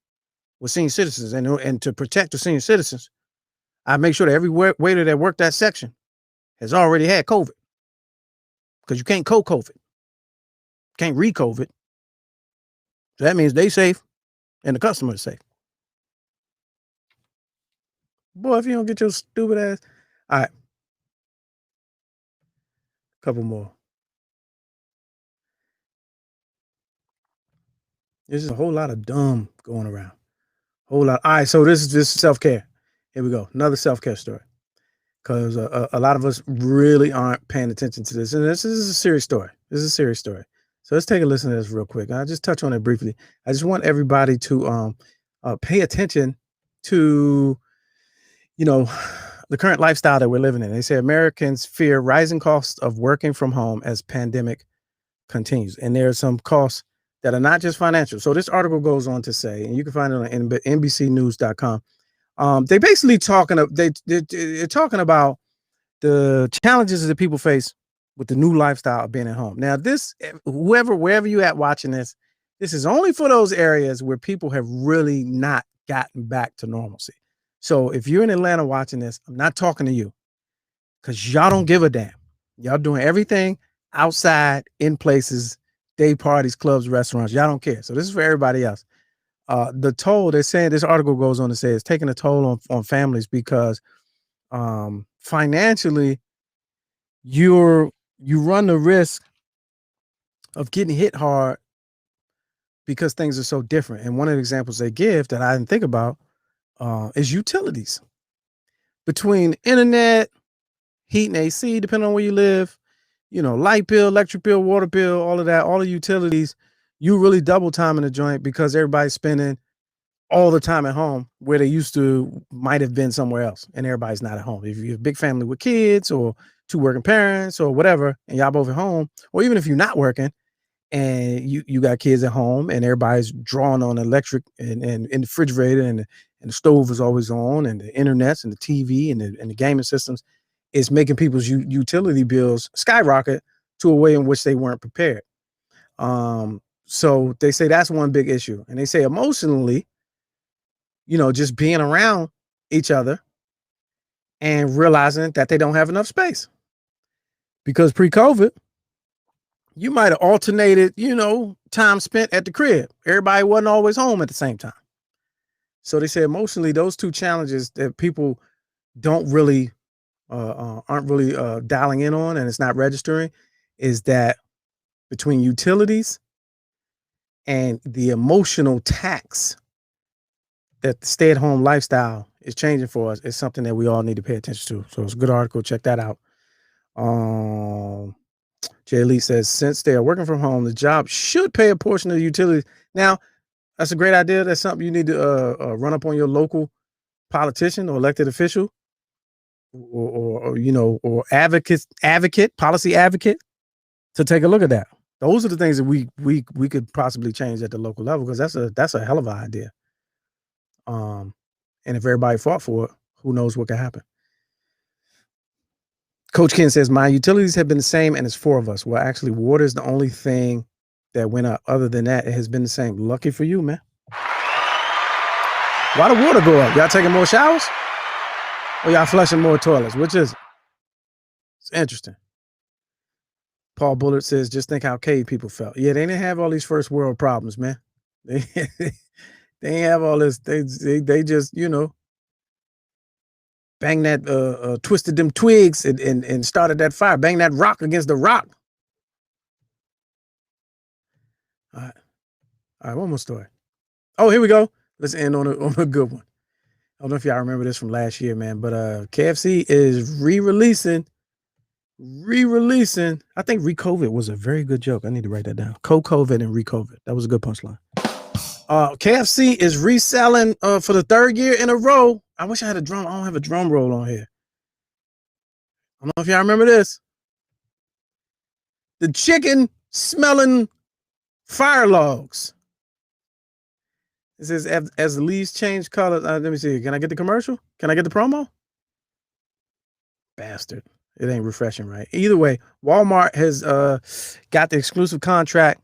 D: with senior citizens, and to protect the senior citizens, I make sure that every waiter that worked that section has already had COVID, because you can't COVID, can't re-COVID. So that means they safe and the customer is safe. Boy, if you don't get your stupid ass. All right. Couple more. There's just a whole lot of dumb going around. Whole lot. All right, so this is self-care. Here we go. Another self-care story. Because a lot of us really aren't paying attention to this. And this is a serious story. This is a serious story. So let's take a listen to this real quick. I'll just touch on it briefly. I just want everybody to pay attention to, the current lifestyle that we're living in. They say Americans fear rising costs of working from home as pandemic continues. And there are some costs that are not just financial. So this article goes on to say, and you can find it on NBCnews.com. They basically they're talking about the challenges that people face with the new lifestyle of being at home. Now, wherever you at watching this is only for those areas where people have really not gotten back to normalcy. So if you're in Atlanta watching this, I'm not talking to you because y'all don't give a damn. Y'all doing everything outside in places, day parties, clubs, restaurants. Y'all don't care. So this is for everybody else. The toll, they're saying, this article goes on to say, it's taking a toll on families because financially you run the risk of getting hit hard because things are so different. And one of the examples they give that I didn't think about is utilities. Between internet, heat and AC, depending on where you live, light bill, electric bill, water bill, all of that, all the utilities, you really double time in the joint because everybody's spending all the time at home where they might have been somewhere else, and everybody's not at home. If you have a big family with kids or two working parents or whatever, and y'all both at home, or even if you're not working and you got kids at home and everybody's drawing on electric and in the refrigerator and the stove is always on and the internets and the TV and the gaming systems, is making people's utility bills skyrocket to a way in which they weren't prepared. So they say that's one big issue. And they say emotionally, just being around each other and realizing that they don't have enough space. Because pre-COVID, you might have alternated, time spent at the crib. Everybody wasn't always home at the same time. So they say emotionally, those two challenges that people don't really, aren't really dialing in on, and it's not registering, is that between utilities and the emotional tax that the stay-at-home lifestyle is changing for us is something that we all need to pay attention to. So it's a good article. Check that out. Jay Lee says, since they are working from home, the job should pay a portion of the utilities. Now, that's a great idea. That's something you need to run up on your local politician or elected official or advocate, policy advocate to take a look at that. Those are the things that we could possibly change at the local level, because that's a hell of an idea. And if everybody fought for it, who knows what could happen. Coach Ken says, my utilities have been the same and it's 4 of us. Well, actually, water is the only thing that went up. Other than that, it has been the same. Lucky for you, man. Why the water go up? Y'all taking more showers? Or y'all flushing more toilets? Which is it? It's interesting. Paul Bullard says, just think how cave people felt. Yeah, they didn't have all these first world problems, man. They ain't have all this. They just, bang that, twisted them twigs and started that fire. Bang that rock against the rock. All right, one more story. Oh, here we go. Let's end on a good one. I don't know if y'all remember this from last year, man, but KFC is re-releasing. I think re-COVID was a very good joke. I need to write that down. Co-COVID and re-COVID. That was a good punchline. KFC is reselling for the 3rd year in a row. I wish I had a drum. I don't have a drum roll on here. I don't know if y'all remember this. The chicken smelling fire logs. It says, as the leaves change colors. Let me see. Can I get the commercial? Can I get the promo? Bastard. It ain't refreshing, right? Either way, Walmart has got the exclusive contract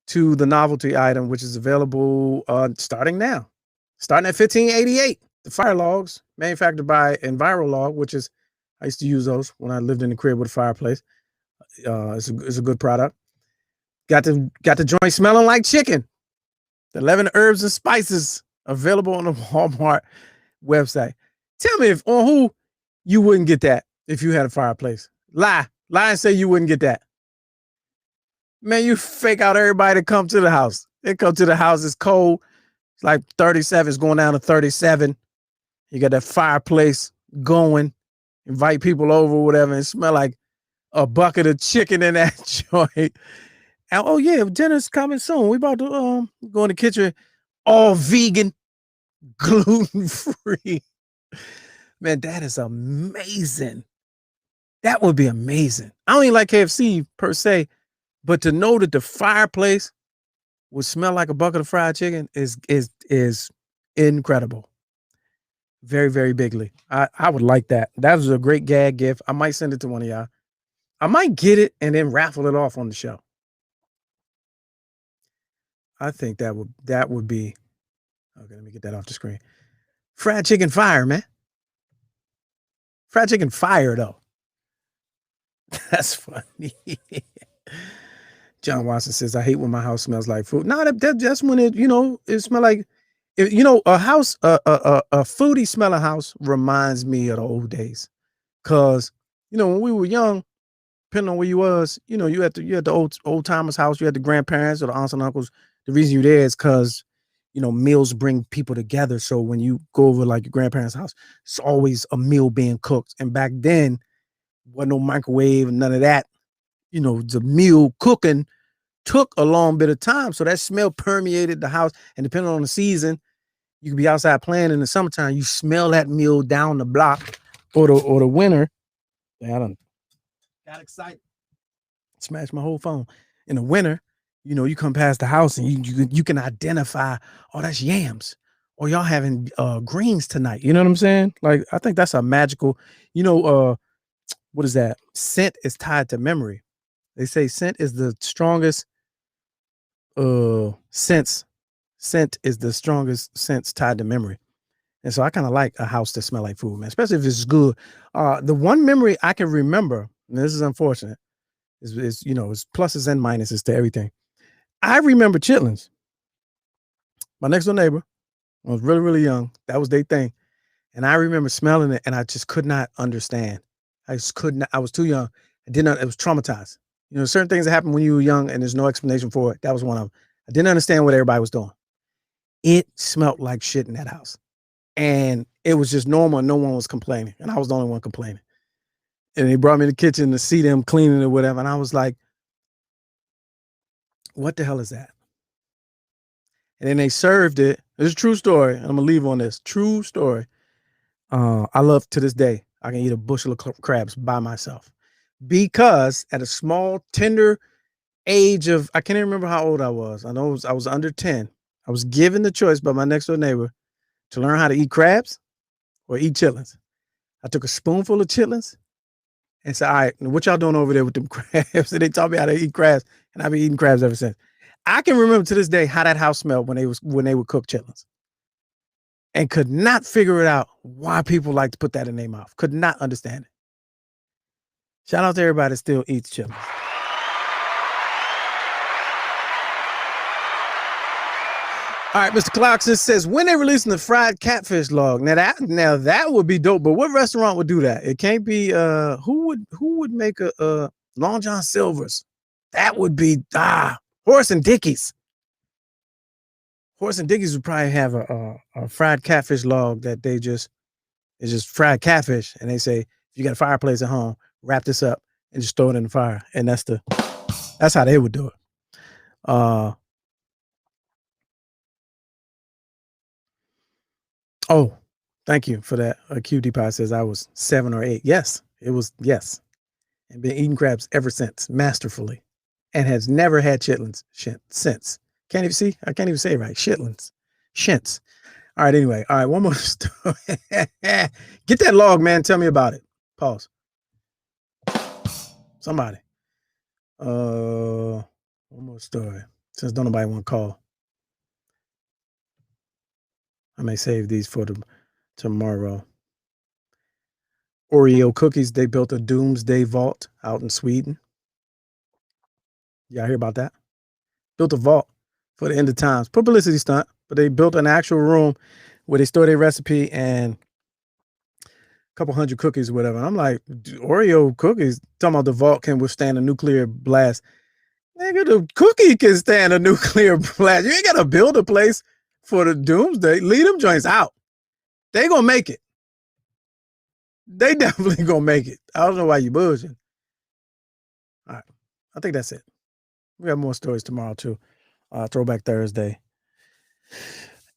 D: to the novelty item, which is available starting now. Starting at $15.88. The fire logs, manufactured by EnviroLog, which is, I used to use those when I lived in the crib with a fireplace. It's a good product. Got the joint smelling like chicken. The 11 herbs and spices available on the Walmart website. Tell me on who you wouldn't get that if you had a fireplace. Lie and say you wouldn't get that. Man, you fake out everybody that come to the house. They come to the house, it's cold. It's like 37, it's going down to 37. You got that fireplace going, invite people over, whatever, and it smell like a bucket of chicken in that joint. And, oh yeah, dinner's coming soon. We about to go in the kitchen, all vegan, gluten-free. Man, that is amazing. That would be amazing. I don't even like KFC per se, but to know that the fireplace would smell like a bucket of fried chicken is incredible. Very, very bigly. I would like that. That was a great gag gift. I might send it to one of y'all. I might get it and then raffle it off on the show. I think that would be okay. Let me get that off the screen. Fried chicken fire, man. Fried chicken fire though. That's funny. John Watson says, I hate when my house smells like food. No, that's when it smells like, a house, a foodie smelling house reminds me of the old days. Cause, when we were young, depending on where you was, you had the old timers house, you had the grandparents or the aunts and uncles. The reason you're there is because, meals bring people together. So when you go over like your grandparents' house, it's always a meal being cooked. And back then, wasn't no microwave and none of that. The meal cooking took a long bit of time. So that smell permeated the house. And depending on the season, you could be outside playing in the summertime. You smell that meal down the block or the winter. Yeah, I done got excited. Smashed my whole phone. In the winter, you come past the house and you can identify, oh, that's yams. Or y'all having greens tonight. You know what I'm saying? Like, I think that's a magical, what is that? Scent is tied to memory. They say scent is the strongest sense. Scent is the strongest sense tied to memory. And so I kind of like a house that smell like food, man, especially if it's good. The one memory I can remember, and this is unfortunate, is it's pluses and minuses to everything. I remember chitlins. My next door neighbor, I was really, really young. That was their thing. And I remember smelling it and I just could not understand. I just could not. I was too young. It was traumatized. Certain things that happen when you were young and there's no explanation for it. That was one of them. I didn't understand what everybody was doing. It smelled like shit in that house. And it was just normal. And no one was complaining. And I was the only one complaining. And they brought me to the kitchen to see them cleaning or whatever. And I was like, what the hell is that? And then they served it. It's a true story. And I'm going to leave on this. True story. I love to this day, I can eat a bushel of crabs by myself. Because at a small, tender age of, I can't even remember how old I was. I know I was under 10. I was given the choice by my next door neighbor to learn how to eat crabs or eat chitlins. I took a spoonful of chitlins and said, all right, what y'all doing over there with them crabs? And they taught me how to eat crabs, and I've been eating crabs ever since. I can remember to this day how that house smelled when they would cook chitlins. And could not figure it out why people like to put that in their mouth. Could not understand it. Shout out to everybody that still eats chitlins. All right, Mr. Clarkson says, when they releasing the fried catfish log? Now that would be dope, but what restaurant would do that? It can't be who would make a Long John Silver's? That would be Horace and Dickey's. Horace and Dickey's would probably have a fried catfish log that it's just fried catfish, and they say, if you got a fireplace at home, wrap this up and just throw it in the fire. And that's how they would do it. Oh, thank you for that. QD Pie says I was 7 or 8. Yes, it was. Yes. And been eating crabs ever since, masterfully, and has never had chitlins since. I can't even say it right. Chitlins. Shints. All right, anyway. All right, one more story. Get that log, man. Tell me about it. Pause. Somebody. One more story. Since don't nobody want to call. I may save these for tomorrow. Oreo cookies, they built a doomsday vault out in Sweden. Y'all hear about that? Built a vault for the end of times. Publicity stunt, but they built an actual room where they store their recipe and a couple hundred cookies or whatever. I'm like, Oreo cookies, talking about the vault can withstand a nuclear blast. Nigga, the cookie can stand a nuclear blast. You ain't got to build a place for the doomsday. Leave them joints out. They gonna make it. They definitely gonna make it. I don't know why you bullshitting. All right. I think that's it. We have more stories tomorrow too. Throwback Thursday.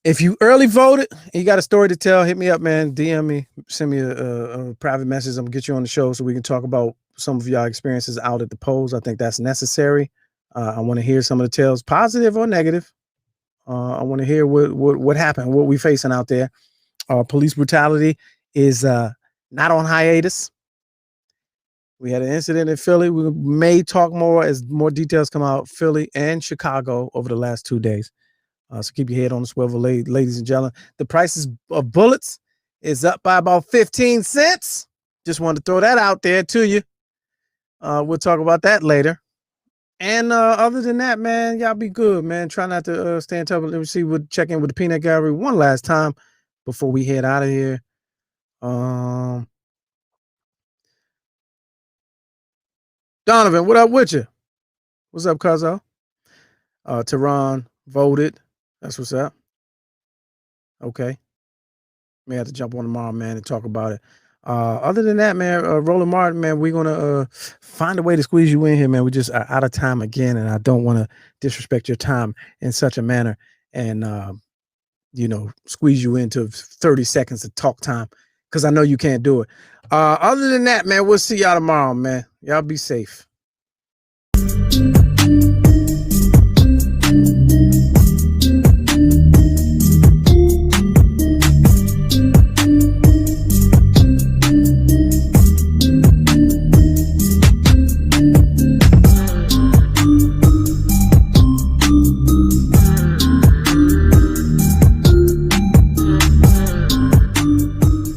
D: If you early voted and you got a story to tell, hit me up, man. DM me, send me a private message. I'm gonna get you on the show so we can talk about some of y'all experiences out at the polls. I think that's necessary. I want to hear some of the tales, positive or negative. I want to hear what happened, what we facing out there. Police brutality is not on hiatus. We had an incident in Philly. We may talk more as more details come out. Philly and Chicago over the last 2 days. So keep your head on the swivel, ladies and gentlemen. The prices of bullets is up by about 15 cents. Just wanted to throw that out there to you. We'll talk about that later. And other than that, man, y'all be good, man. Try not to stay in touch. Let me see. We'll check in with the Peanut Gallery one last time before we head out of here. Donovan, what up with you? What's up, Cuzzo? Tehran voted. That's what's up. Okay. May have to jump on tomorrow, man, and talk about it. Other than that, man, Roland Martin, man, we're gonna find a way to squeeze you in here, man. We just are out of time again, and I don't want to disrespect your time in such a manner and squeeze you into 30 seconds of talk time because I know you can't do it. Other than that, man, we'll see y'all tomorrow, man. Y'all be safe.